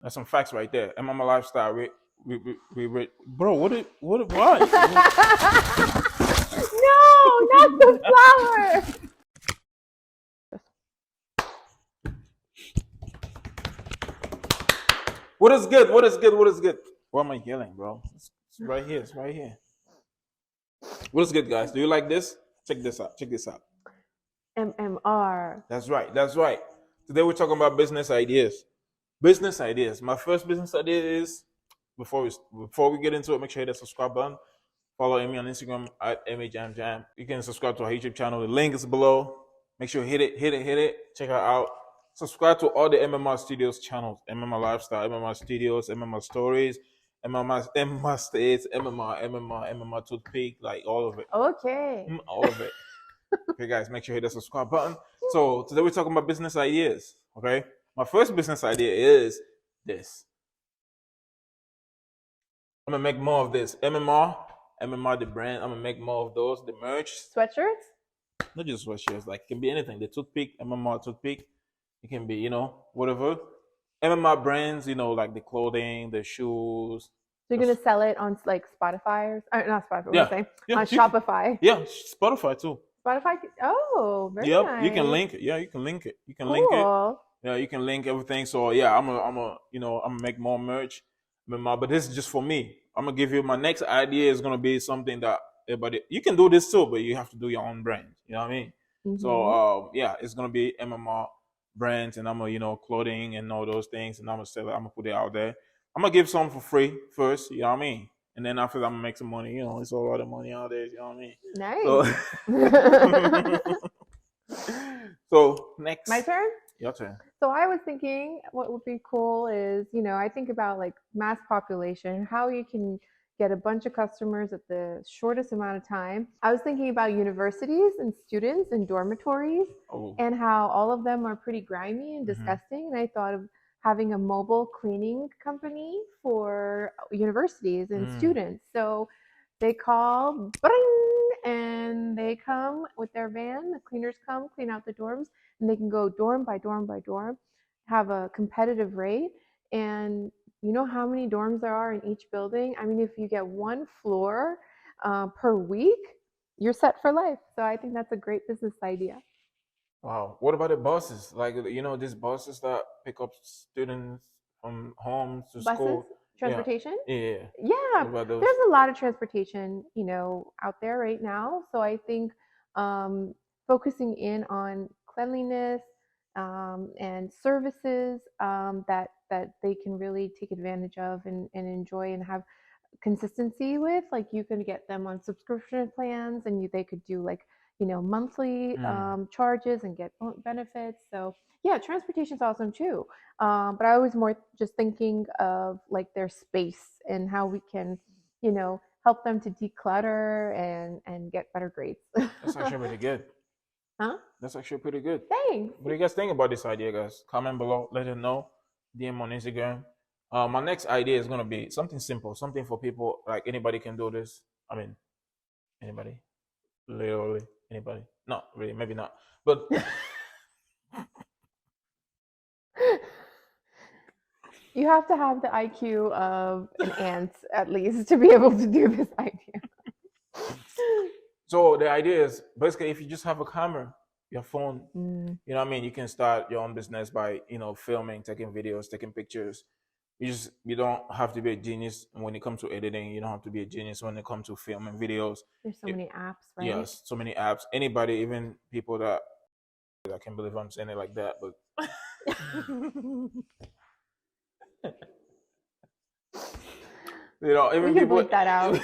That's some facts right there. And Mama Lifestyle, bro. Why? No, not the flower. What is good? What is good? What is good? Why am I yelling, bro? It's right here. It's right here. What is good, guys? Do you like this? Check this out. Check this out. MMR. That's right. That's right. Today we're talking about business ideas. Business ideas. My first business idea is before we get into it, make sure you hit that subscribe button. Follow Amy on Instagram at AmyJamJam. You can subscribe to our YouTube channel. The link is below. Make sure you hit it. Check her out. Subscribe to all the MMR Studios channels. MMR Lifestyle, MMR Studios, MMR Stories, MMR States, MMR Toothpick, like all of it. Okay. All of it. Okay, guys, make sure you hit the subscribe button. So today we're talking about business ideas. Okay. My first business idea is this. I'm gonna make more of this. MMR the brand. I'm gonna make more of those. The merch. Sweatshirts? Not just sweatshirts. Like it can be anything. The toothpick, MMR toothpick. It can be, whatever. MMR brands, like the clothing, the shoes. So you're gonna sell it on like Spotify or not Spotify? What Yeah. am I saying? Yeah, On Shopify. Yeah, Spotify too. Spotify. Oh, very Yep, nice. you can link it. Yeah, you can link it. You can Cool. link it. Yeah, you can link everything. So yeah, I'm gonna make more merch. But this is just for me. I'm gonna give you my next idea is gonna be something that everybody you can do this too, but you have to do your own brand. You know what I mean? So yeah, it's gonna be MMR brands, and I'm gonna clothing and all those things, and I'm gonna sell it. I'm gonna put it out there. I'm gonna give some for free first. You know what I mean? And then after that, I'm gonna make some money. It's a lot of money out there. You know what I mean? Nice. So next, My turn? Your turn. So I was thinking what would be cool is, I think about like mass population, how you can get a bunch of customers at the shortest amount of time. I was thinking about universities and students and dormitories and how all of them are pretty grimy and disgusting. And I thought of having a mobile cleaning company for universities and students. So they call, and they come with their van. The cleaners come, clean out the dorms, and they can go dorm by dorm by dorm, have a competitive rate. And you know how many dorms there are in each building? I mean, if you get one floor per week, you're set for life. So I think that's a great business idea. Wow. What about the buses? Like, these buses that pick up students from home to school? Transportation? Yeah. Yeah. There's a lot of transportation, out there right now. So I think focusing in on cleanliness and services that they can really take advantage of and enjoy and have consistency with. Like you can get them on subscription plans, and they could do like monthly charges and get benefits. So yeah, transportation's awesome too. But I was more just thinking of like their space and how we can, help them to declutter and get better grades. That's actually pretty good. Huh? That's actually pretty good. Thanks. What do you guys think about this idea, guys? Comment below. Let us know. DM on Instagram. My next idea is gonna be something simple, something for people. Like anybody can do this. I mean, anybody, literally anybody. Not really, maybe not, but. You have to have the IQ of an ant at least to be able to do this idea. So the idea is basically if you just have a camera, your phone, you know what I mean, you can start your own business by filming, taking videos, taking pictures. You don't have to be a genius when it comes to editing. You don't have to be a genius when it comes to filming videos. There's so many apps, right? Yes, so many apps. Anybody, even people that I can't believe I'm saying it like that, but even we can people bleep that out.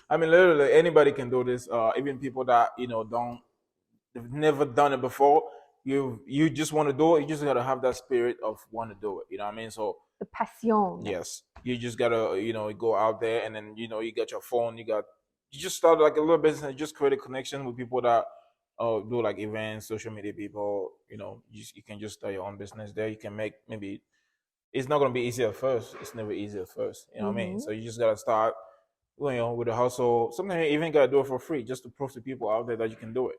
I mean, literally anybody can do this. Even people that they've never done it before. You just want to do it. You just gotta have that spirit of want to do it. You know what I mean? So the passion. Yes, you just gotta go out there, and then you got your phone. You just start like a little business and just create a connection with people that do like events, social media people. You can just start your own business there. You can make maybe. It's not gonna be easy at first. It's never easy at first. You know what I mean? So you just gotta start, with a hustle. Sometimes you even gotta do it for free, just to prove to people out there that you can do it.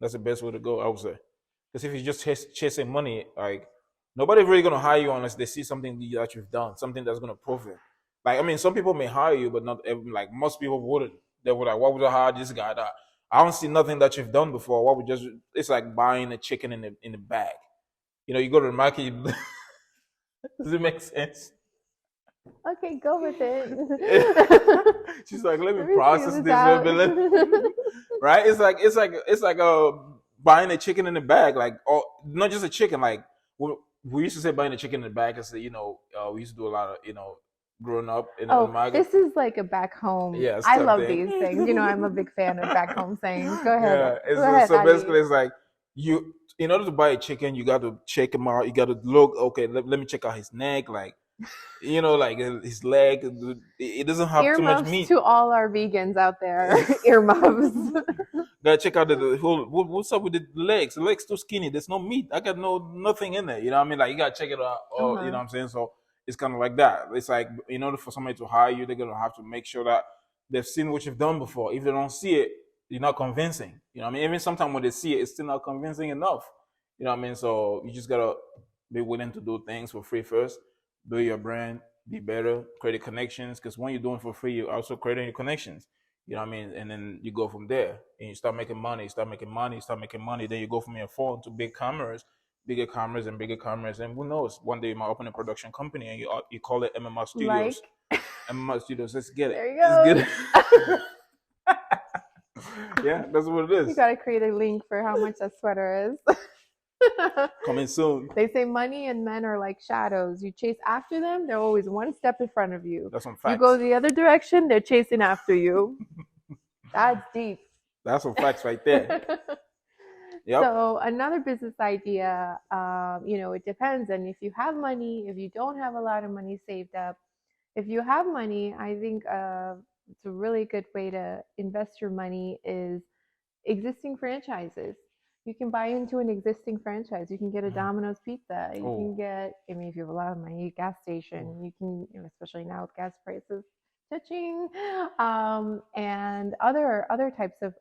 That's the best way to go, I would say. Because if you're just chasing money, like Nobody's really gonna hire you unless they see something that you've done, something that's gonna prove it. Like I mean, some people may hire you, but not like most people wouldn't. They would like, why would I hire this guy? That I don't see nothing that you've done before. What would just? It's like buying a chicken in the bag. You know, you go to the market. Does it make sense? Okay, go with it. She's like, let me Let me figure process this this a little out. bit. Right? It's like buying a chicken in the bag. Like, oh, not just a chicken. Like we used to say buying a chicken in the bag because we used to do a lot of growing up in the Oh, market. this is like a back home. Yeah, I type love thing. these things. I'm a big fan of back home sayings. Go ahead. Yeah, Go ahead, so Ali. basically it's like you in order to buy a chicken, you got to check him out. You got to look. Okay, let me check out his neck. Like like his leg. It doesn't have too much Earmuffs meat. to all our vegans out there. Earmuffs. Gotta check out the whole. What's up with the legs? The legs too skinny. There's no meat. I got nothing in there. You know what I mean? Like you gotta check it out. Or, you know Uh-huh. what I'm saying? So it's kind of like that. It's like in order for somebody to hire you, they're gonna have to make sure that they've seen what you've done before. If they don't see it, you're not convincing. You know what I mean? Even sometimes when they see it, it's still not convincing enough. You know what I mean? So you just gotta be willing to do things for free first, build your brand, be better, create connections. Because when you're doing it for free, you're also creating your connections. You know what I mean? And then you go from there and you start making money, start making money, start making money. Then you go from your phone to bigger cameras and bigger cameras. And who knows? One day you might open a production company and you call it MMR Like, Studios. MMR Studios, let's get it. there you Let's go. get it. Yeah, that's what it You is. got to create a link for how much that sweater is. Coming soon. They say money and men are like shadows. You chase after them, they're always one step in front of you. That's some You facts. go the other direction, they're chasing after you. That's deep. That's some facts right there. Yep. So another business idea, it depends. And if you have money, if you don't have a lot of money saved up, if you have money, I think it's a really good way to invest your money is existing franchises. You can buy into an existing franchise. You can get a Domino's pizza. You Oh. can get, if you have a lot of money, a gas station. You can, especially now with gas prices touching, and other types of,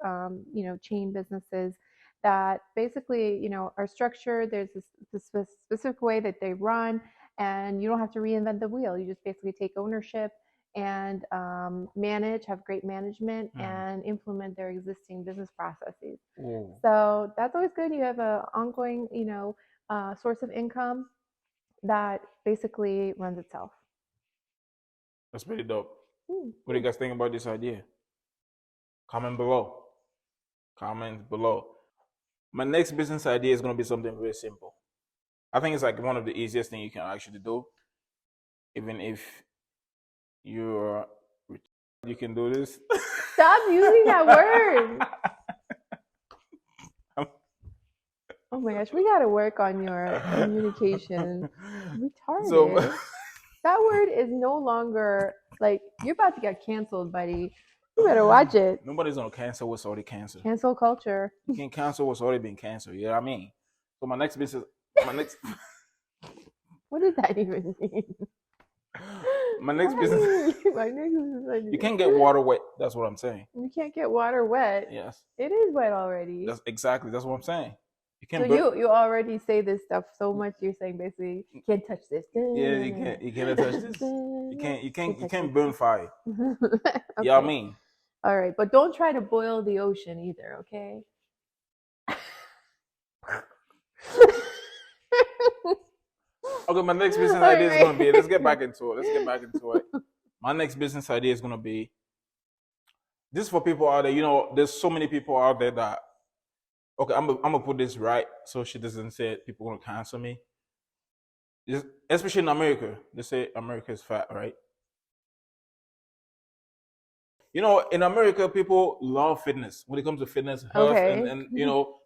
chain businesses that basically, are structured. There's this specific way that they run, and you don't have to reinvent the wheel. You just basically take ownership and have great management, and implement their existing business processes. Oh. So that's always good. You have an ongoing, source of income that basically runs itself. That's pretty dope. What do you guys think about this idea? Comment below. Comment below. My next business idea is going to be something very simple. I think it's like one of the easiest things you can actually do. Even if you're, you can do this. Stop using that word. Oh my gosh, we got to work on your communication. Retarded. So, that word is no longer like, you're about to get canceled, buddy. You better watch it. Nobody's gonna cancel what's already canceled. Cancel culture. You can't cancel what's already been canceled. You know what I mean? So my next business, What does that even mean? My next business. You can't get water wet. That's what I'm saying. You can't get water wet. Yes. It is wet already. That's what I'm saying. You can't. So you already say this stuff so much. You're saying basically you can't touch this. Yeah, you can't. You can't touch this. You can't burn fire. Okay. Yeah, I mean. All right, but don't try to boil the ocean either. Okay. Okay, my next business idea is gonna be. Let's get back into it. My next business idea is gonna be. This is for people out there. There's so many people out there that. Okay, I'm gonna put this right so she doesn't say people gonna cancel me. Especially in America, they say America is fat, right? In America, people love fitness. When it comes to fitness, health, okay. and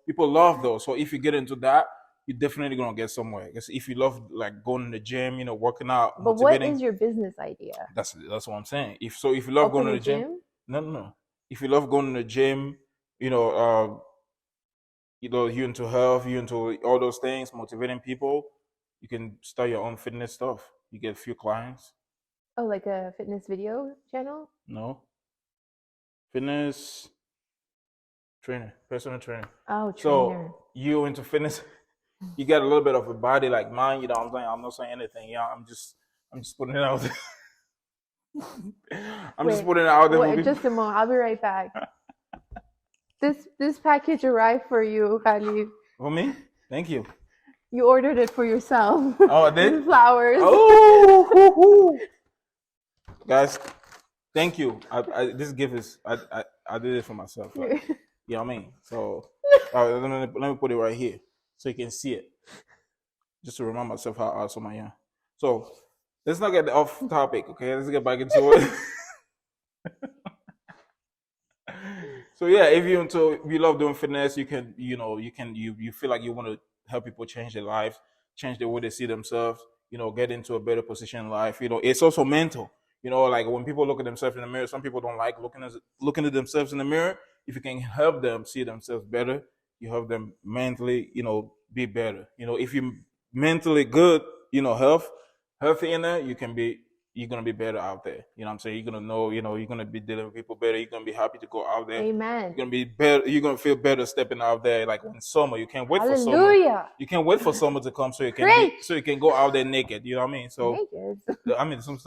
people love those. So if you get into that, you're definitely gonna get somewhere. Because if you love like going to the gym, working out, but what is your business idea? That's what I'm saying. If you love going to the gym, no. If you love going to the gym, you into health, you into all those things, motivating people, you can start your own fitness stuff. You get a few clients. Oh, like a fitness video channel? No. Fitness trainer, personal trainer. Oh, trainer. So you into fitness, you get a little bit of a body like mine. You know what I'm saying? I'm not saying anything. Yeah, I'm just putting it out there. I'm just Wait, putting it out there for wait, people. just a moment. I'll be right back. This package arrived for you, Khalid. For me? Thank you. You ordered it for yourself. Oh, I With did? flowers. Oh, hoo, hoo. Guys, thank you. This gift is I did it for myself. Like, you know what I mean? So let me put it right here so you can see it. Just to remind myself how awesome I am. So let's not get off topic, okay? Let's get back into it. So yeah, if you love doing fitness, you can you feel like you want to help people change their life, change the way they see themselves, get into a better position in life. It's also mental. Like when people look at themselves in the mirror, some people don't like looking at themselves in the mirror. If you can help them see themselves better, you help them mentally, be better. If you mentally good, healthy in there, you're gonna be better out there. You know what I'm saying? You're gonna know, you're gonna be dealing with people better. You're gonna be happy to go out there. Amen. You're gonna be better. You're gonna feel better stepping out there. Like when summer, you can't wait for summer. Hallelujah. You can't wait for summer to come so you can Preach. so you can go out there naked. You know what I mean? So Naked. I mean some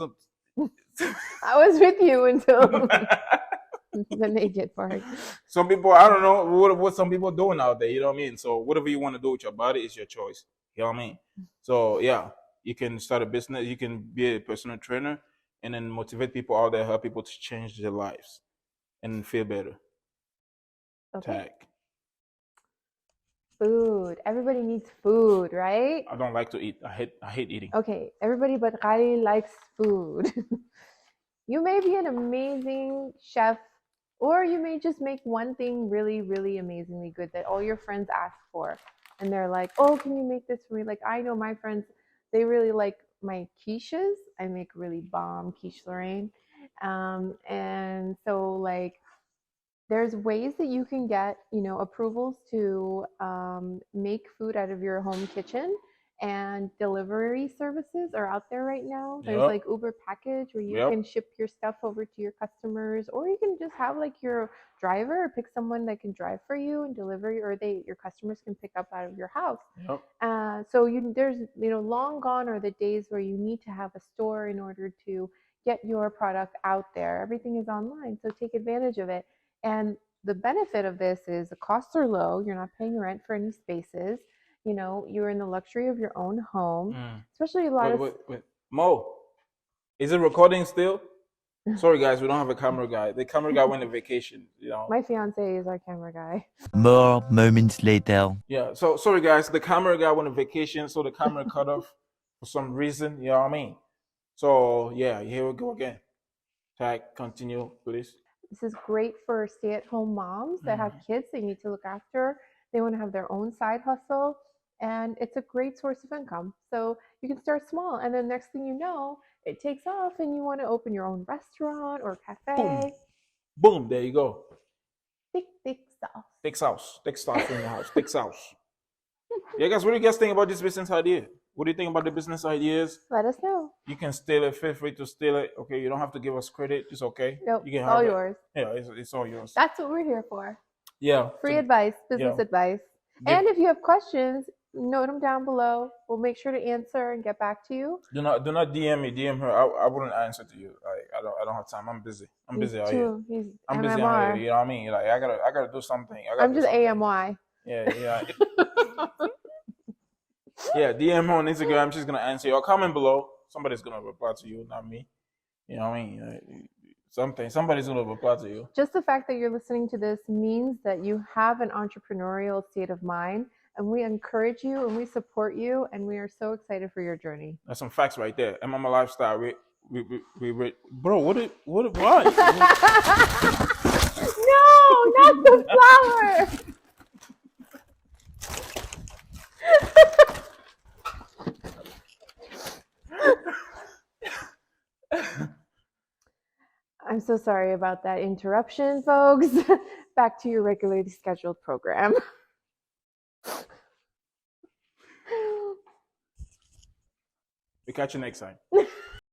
I was with you until the naked part. some people, I don't know what some people are doing out there. You know what I mean? So whatever you want to do with your body is your choice. You know what I mean? So yeah, you can start a business. You can be a personal trainer and then motivate people out there, help people to change their lives and feel better. Okay. Tag. Food. Everybody needs food, right? I don't like to eat. I hate eating. Okay, everybody but Khalid likes food. You may be an amazing chef, or you may just make one thing really, really amazingly good that all your friends ask for. And they're like, oh, can you make this for me? Like, I know my friends, they really like my quiches. I make really bomb quiche Lorraine. And so, like, there's ways that you can get, approvals to make food out of your home kitchen, and delivery services are out there right now. There's Yep. like Uber package where you Yep. can ship your stuff over to your customers, or you can just have like your driver or pick someone that can drive for you and deliver, or your customers can pick up out of your house. Yep. So there's long gone are the days where you need to have a store in order to get your product out there. Everything is online, so take advantage of it. And the benefit of this is the costs are low. You're not paying rent for any spaces. You're in the luxury of your own home. Especially a lot of. Wait. Mo, is it recording still? Sorry guys, we don't have a camera guy. The camera guy went on vacation. My fiance is our camera guy. More moments later. Yeah. So sorry guys, the camera guy went on vacation, so the camera cut off for some reason. You know what I mean? So yeah, here we go again. Tag, continue, please. This is great for stay-at-home moms that have kids they need to look after. They want to have their own side hustle, and it's a great source of income. So you can start small, and then next thing you know, it takes off, and you want to open your own restaurant or cafe. Boom, there you go. Thick sauce. Thick sauce. Thick sauce in your house. Thick sauce. Yeah, guys, what do you guys think about this business idea? What do you think about the business ideas? Let us know. You can steal it. Feel free to steal it. Okay, you don't have to give us credit. It's okay. Nope, you can it's have all it. yours. Yeah, it's all yours. That's what we're here for. Yeah. Free advice, business yeah. advice. And if you have questions, note them down below. We'll make sure to answer and get back to you. Do not DM me. DM her. I wouldn't answer to you. Like I don't have time. I'm busy. I'm busy out here. I'm busy out here. You know what I mean? Like I gotta do something. I'm just AMY. Yeah. Yeah, DM her on Instagram. She's gonna answer you. Or comment below. Somebody's gonna reply to you, not me. You know what I mean? Somebody's gonna reply to you. Just the fact that you're listening to this means that you have an entrepreneurial state of mind, and we encourage you and we support you, and we are so excited for your journey. That's some facts right there. MMA lifestyle. We bro. Why? No, not the flower. I'm so sorry about that interruption, folks. Back to your regularly scheduled program. We catch you next time.